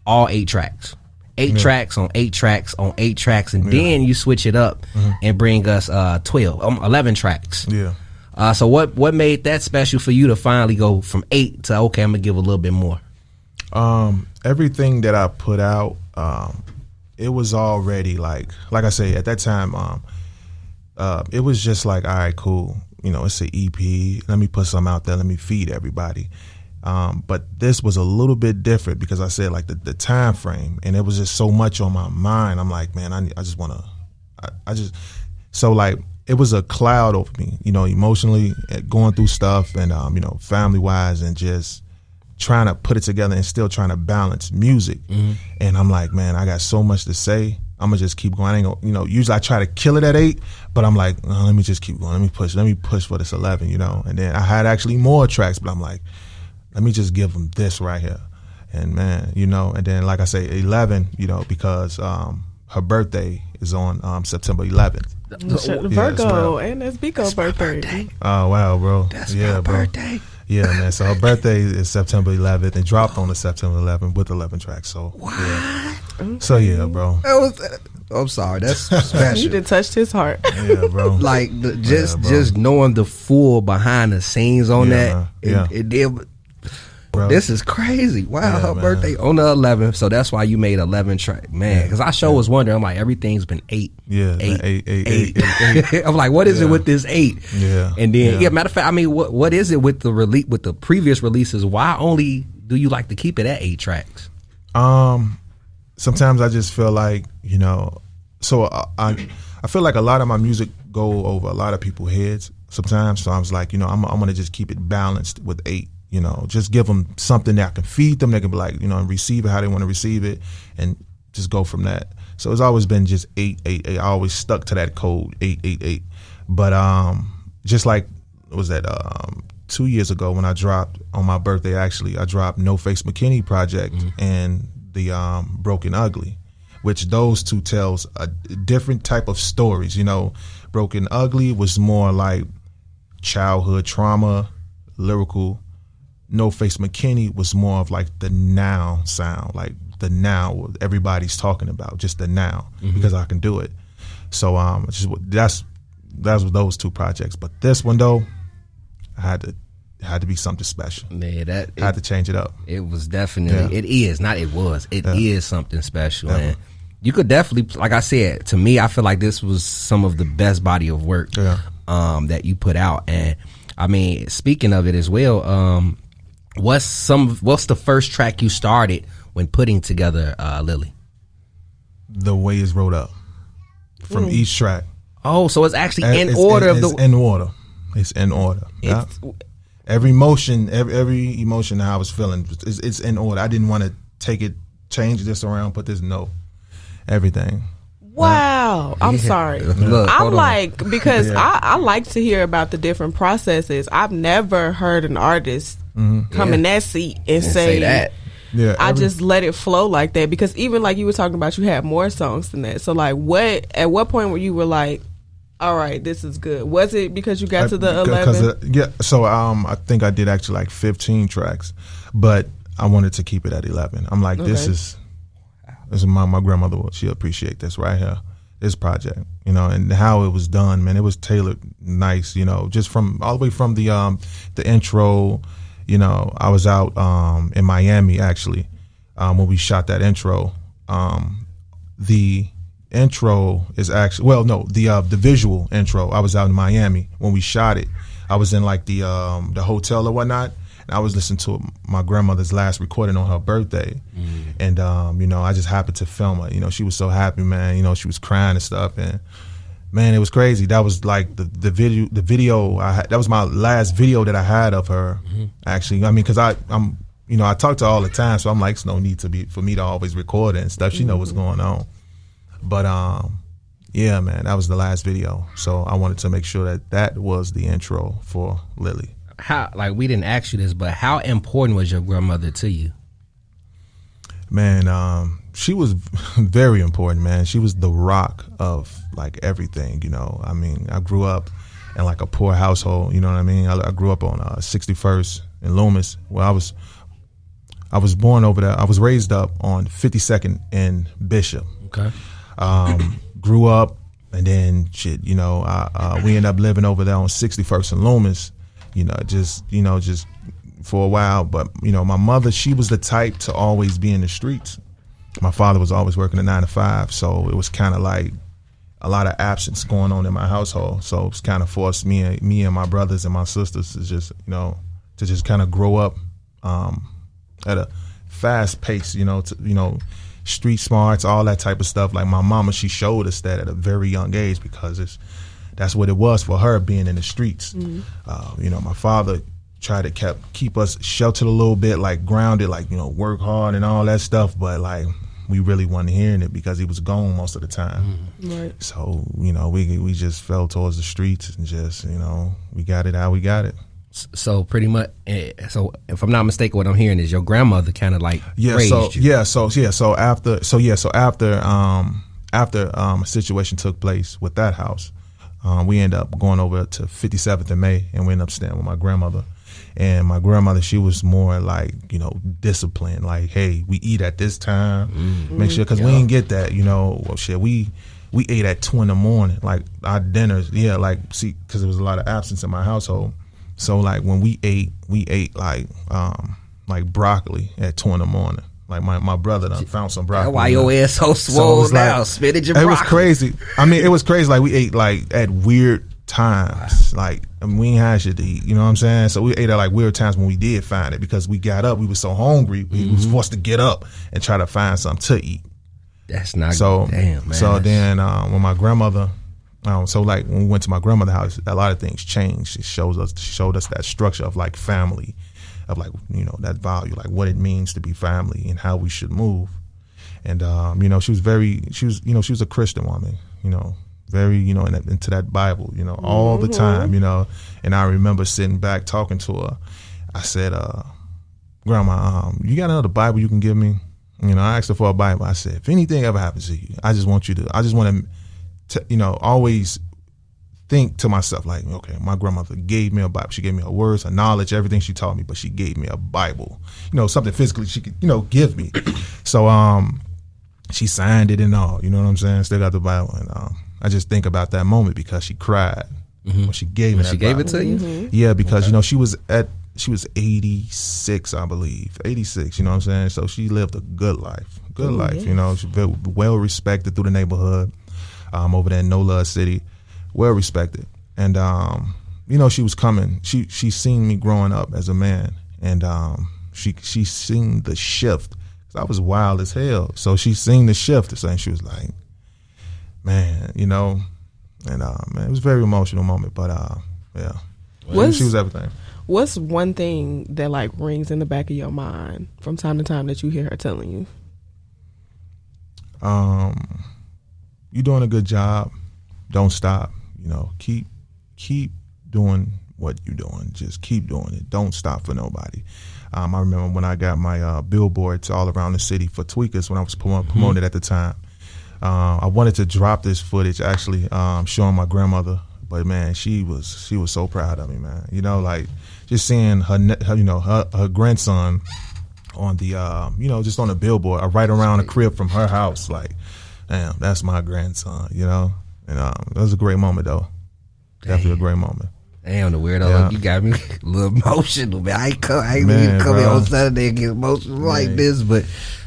all 8 tracks. 8 tracks on 8 tracks on 8 tracks, and then you switch it up and bring us 11 tracks. Yeah. So what made that special for you to finally go from 8 to, okay, I'm gonna give a little bit more? Everything that I put out, it was already like I say at that time, it was just like, all right, cool. You know, it's an EP. Let me put some out there. Let me feed everybody. But this was a little bit different because I said like the time frame, and it was just so much on my mind. I'm like, man, I just want to, so like it was a cloud over me, you know, emotionally, going through stuff and, you know, family wise, and just trying to put it together and still trying to balance music. And I'm like, man, I got so much to say. I'm gonna just keep going. I ain't gonna, you know, usually I try to kill it at 8, but I'm like, oh, let me just keep going. Let me push for this 11, you know. And then I had actually more tracks, but I'm like, let me just give them this right here. And man, you know, and then like I say, 11, you know, because her birthday is on September 11th. Virgo, and that's Biko's birthday. Oh, wow, bro. That's my birthday. Yeah, man. So her birthday is September 11th and dropped on the September 11th with 11 tracks. So, yeah. So, yeah, bro. I'm sorry. That's special. You just touched his heart. Yeah, bro. Like, just knowing the full behind the scenes on that. It did. Bro. This is crazy. Wow, her birthday on the 11th. So that's why you made 11 track, man. Because I sure was wondering. I'm like, everything's been 8. Yeah, 8. I'm like, what is it with this 8? Yeah. And then, matter of fact, I mean, what is it with the previous releases? Why only do you like to keep it at 8 tracks? Sometimes I just feel like, you know, so I feel like a lot of my music go over a lot of people's heads sometimes. So I was like, you know, I'm gonna just keep it balanced with 8. You know, just give them something that can feed them. They can be like, you know, and receive it how they want to receive it, and just go from that. So it's always been just 8, 8, 8. I always stuck to that code, 8, 8, 8. But just like, was that 2 years ago when I dropped on my birthday? Actually, I dropped No Face McKinney project and the Broken Ugly, which those two tells a different type of stories. You know, Broken Ugly was more like childhood trauma, lyrical. No Face McKinney was more of like the now sound, like the now everybody's talking about, just the now, because I can do it. So that's those 2 projects. But this one though, I had to be something special. Man, I had to change it up. It was definitely it is something special. And you could definitely, like I said, to me, I feel like this was some of the best body of work that you put out. And I mean, speaking of it as well, what's the first track you started when putting together Lillie? The way it's wrote up from each track. Oh, so it's actually in order of the. It's in order. It's in order. Yeah. Every emotion, every emotion that I was feeling, it's in order. I didn't want to change this around, put this. No, everything. Wow. I'm sorry. Look, I'm like, because I like to hear about the different processes. I've never heard an artist come in that seat and say that. Yeah, I just let it flow like that, because even like you were talking about, you had more songs than that. So like, at what point where you were like, all right, this is good? Was it because you got to the 11? So I think I did actually like 15 tracks, but I wanted to keep it at 11. I'm like, this is my grandmother, she'll appreciate this right here, this project, you know, and how it was done, man. It was tailored nice, you know, just from all the way from the intro. You know, I was out in Miami actually when we shot that intro. The intro is actually the visual intro. I was out in Miami when we shot it. I was in like the hotel or whatnot, and I was listening to my grandmother's last recording on her birthday, and you know, I just happened to film her. You know, she was so happy, man. You know, she was crying and stuff, and man, it was crazy. That was like the video I had. That was my last video that I had of her. Actually, I mean, because I'm you know, I talk to her all the time, so I'm like, it's no need for me to always record it and stuff. She know what's going on. But yeah, man, that was the last video. So I wanted to make sure that was the intro for Lillie. How, like, we didn't ask you this, but how important was your grandmother to you? Man, she was very important, man. She was the rock of like everything, you know. I mean, I grew up in like a poor household, you know what I mean? I grew up on 61st in Loomis, where I was born over there. I was raised up on 52nd in Bishop. Okay. Grew up, and then shit, you know, we ended up living over there on 61st in Loomis, just for a while. But, you know, my mother, she was the type to always be in the streets. My father was always working a 9 to 5, so it was kind of like a lot of absence going on in my household. So it was kind of forced me and my brothers and my sisters to just, you know, to just kind of grow up at a fast pace, street smarts, all that type of stuff. Like my mama, she showed us that at a very young age, because that's what it was for her, being in the streets. Mm-hmm. My father tried to keep us sheltered a little bit, like grounded, like, you know, work hard and all that stuff. But like, we really wasn't hearing it because he was gone most of the time. Mm-hmm. Right. So, you know, we just fell towards the streets and just, you know, we got it how we got it. So pretty much, so if I'm not mistaken, what I'm hearing is your grandmother kind of like raised you. So after a situation took place with that house, we ended up going over to 57th and May, and we ended up staying with my grandmother. And my grandmother, she was more like, you know, disciplined. Like, hey, we eat at this time. Make sure, because we didn't get that, you know. Well, shit, we ate at 2 a.m, like our dinners. Yeah, like, see, because there was a lot of absence in my household. So like when we ate like broccoli at 2 a.m. Like my brother done found some broccoli. That's why your ass so swole now, spinach and broccoli. It was crazy. I mean, it was crazy. Like we ate like at weird times. Like, I mean, we ain't had shit to eat. You know what I'm saying? So we ate at like weird times when we did find it, because we got up. We were so hungry. We was forced to get up and try to find something to eat. That's not so. Damn, man. So then when my grandmother. So like when we went to my grandmother's house, a lot of things changed. She showed us that structure of like family, of like, you know, that value, like what it means to be family and how we should move. And you know, she was a Christian woman, you know, very, you know, into that Bible, you know, all the time, you know. And I remember sitting back talking to her. I said, Grandma, you got another Bible you can give me? You know, I asked her for a Bible. I said, if anything ever happens to you, I just want to you know, always think to myself, like, okay, my grandmother gave me a Bible. She gave me her words, her knowledge, everything she taught me, but she gave me a Bible, you know, something physically she could, you know, give me. So she signed it and all, you know what I'm saying? Still got the Bible. And I just think about that moment, because she cried when she gave me that Bible. It to you? Yeah, because, you know, she was 86, I believe. 86, you know what I'm saying? So she lived a good life. Yes. You know, she's very well respected through the neighborhood. Over there in No Love City, well respected. And you know, she was coming. She seen me growing up as a man, and she seen the shift. 'Cause I was wild as hell, so she seen the shift, and she was like, man, you know. And man, it was a very emotional moment, but yeah, she was everything. What's one thing that like rings in the back of your mind from time to time that you hear her telling you? You're doing a good job. Don't stop. You know, keep doing what you're doing. Just keep doing it. Don't stop for nobody. I remember when I got my billboards all around the city for Tweakers when I was promoted at the time. I wanted to drop this footage actually, showing my grandmother, but man, she was so proud of me, man. You know, like just seeing her grandson on the you know, just on the billboard right around the crib from her house, like, damn, that's my grandson, you know? And it was a great moment, though. Definitely a great moment. Damn, DaWeirdo, yeah. You got me a little emotional, man. I ain't come here on Saturday and get emotional like this, but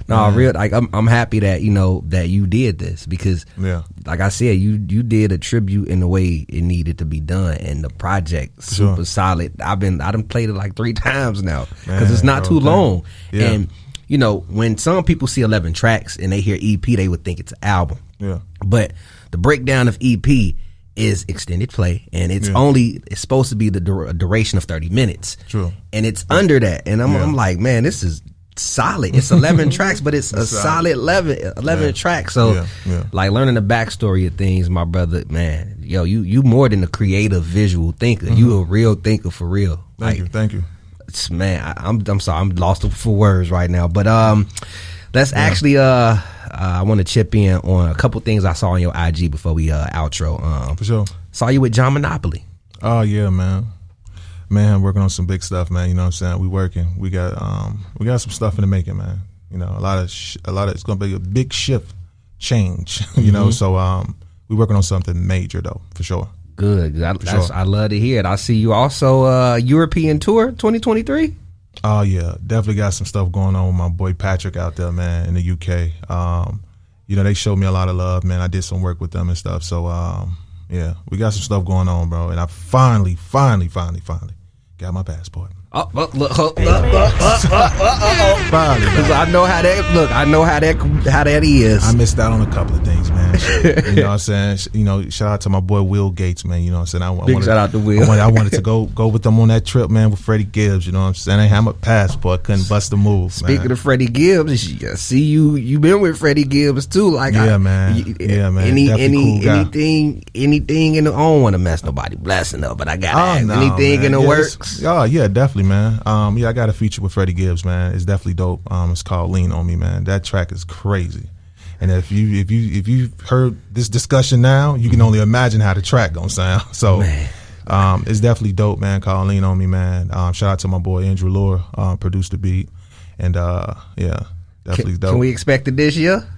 no, real. Like I'm happy that, you know, that you did this, because, like I said, you did a tribute in the way it needed to be done, and the project super solid. I done played it like 3 times now, because it's not too long, and. You know, when some people see 11 tracks and they hear EP, they would think it's an album. Yeah. But the breakdown of EP is extended play, and it's it's supposed to be the duration of 30 minutes. True. And it's under that. And I'm like, man, this is solid. It's 11 tracks, but it's a solid 11 tracks. So, like, learning the backstory of things, my brother, man, yo, you more than a creative visual thinker. You a real thinker for real. Thank you. Man, I'm sorry, I'm lost for words right now. But let's actually I want to chip in on a couple things I saw on your IG before we outro. For sure. Saw you with John Monopoly. Oh yeah, man. Working on some big stuff, man. You know what I'm saying? We working. We got some stuff in the making, man. You know, a lot of it's gonna be a big shift, change. You know, so we working on something major though, for sure. Good. I love to hear it. I see you also European tour 2023. Oh yeah, definitely got some stuff going on with my boy Patrick out there, man, in the UK. You know, they showed me a lot of love, man. I did some work with them and stuff. So yeah, we got some stuff going on, bro. And I finally got my passport. Look, Finally, because I know how that look. I know how that is. I missed out on a couple of things, man. You know what I'm saying? You know, shout out to my boy Will Gates, man. You know what I'm saying? Big shout out to Will. I wanted to go with them on that trip, man, with Freddie Gibbs. You know what I'm saying? I had my passport, couldn't bust the move. Speaking of Freddie Gibbs, I see you been with Freddie Gibbs too. Like man. Anything in the, I don't want to mess nobody blessing up, but I got anything in the works. Oh yeah, definitely, man. Yeah, I got a feature with Freddie Gibbs, man. It's definitely dope. It's called "Lean on Me," man. That track is crazy. And if you heard this discussion now, you can only imagine how the track gonna sound. So, it's definitely dope, man. Called "Lean on Me," man. Shout out to my boy Andrew Lore, produced the beat, and yeah, definitely dope. Can we expect it this year?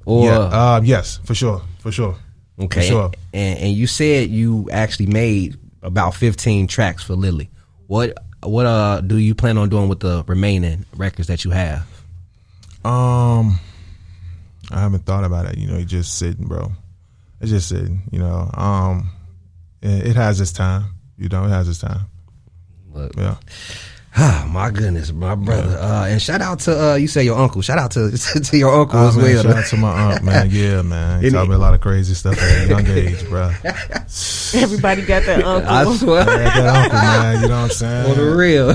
Or yes, for sure. Okay, for sure. And you said you actually made about 15 tracks for Lillie. What do you plan on doing with the remaining records that you have? I haven't thought about it. You know, it's just sitting, bro. It's just sitting. You know, it has its time. You know, it has its time. Look, yeah. Oh my goodness, my brother. Yeah. And shout out to you say your uncle. Shout out to your uncle as well. Shout out to my aunt, man. Yeah, man. He taught me a lot of crazy stuff at a young age, bro. Everybody got that uncle. I swear. I got that uncle, man. You know what I'm saying? For the real.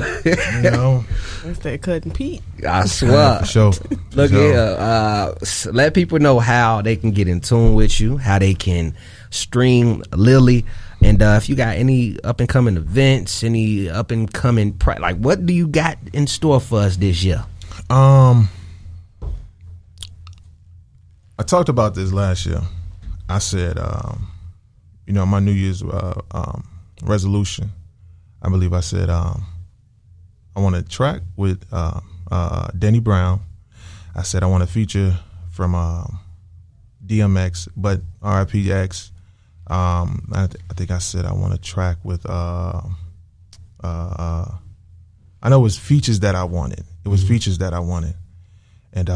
You know. That's that cutting Pete. I swear. For sure. Look here. Let people know how they can get in tune with you, how they can stream Lillie. And if you got any up and coming events, any up and coming like, what do you got in store for us this year? I talked about this last year. I said, you know, my New Year's resolution. I believe I said I want to track with Denny Brown. I said I want to feature from DMX, but RIPX. I think I said I want to track with I know it was features that I wanted. It was features that I wanted. And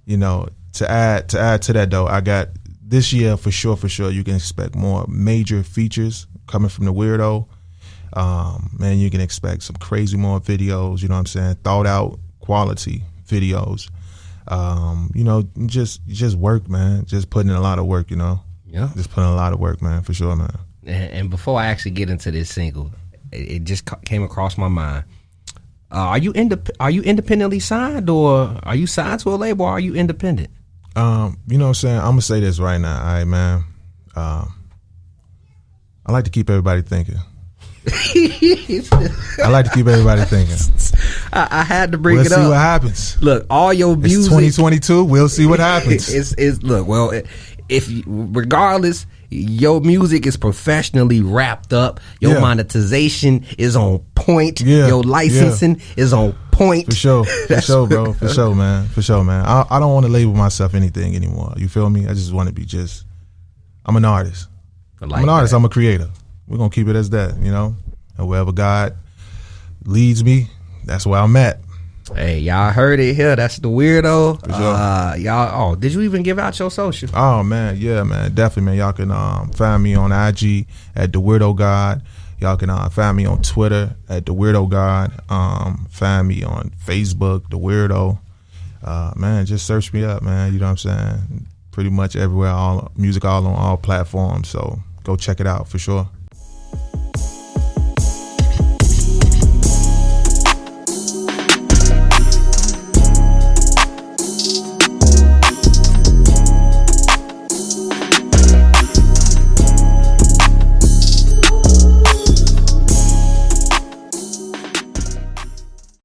you know, to add to that though, I got this year for sure you can expect more major features coming from DaWeirdo. Man, you can expect some crazy more videos, you know what I'm saying? Thought out quality videos. You know, just work, man. Just putting in a lot of work, you know. Yeah, just putting a lot of work, man, for sure, man. And before I actually get into this single, it just came across my mind. Are you independently signed, or are you signed to a label, or are you independent? You know what I'm saying? I'm gonna say this right now, all right, man. I like to keep everybody thinking. I like to keep everybody thinking. I had to bring it up. We'll see what happens. Look, all your music. It's 2022. We'll see what happens. Regardless, your music is professionally wrapped up. Your monetization is on point. Your licensing is on point. For sure, bro. For sure, man. I don't want to label myself anything anymore. You feel me? I just want to be I'm an artist. I'm an artist. I'm a creator. We're gonna keep it as that, you know. And wherever God leads me, that's where I'm at. Hey, y'all heard it here. That's DaWeirdo. Sure. Y'all. Did you even give out your social? Oh man, yeah, man, definitely, man. Y'all can find me on IG at DaWeirdo God. Y'all can find me on Twitter at DaWeirdo God. Find me on Facebook, DaWeirdo. Man, just search me up, man. You know what I'm saying? Pretty much everywhere, all music, all on all platforms. So go check it out for sure.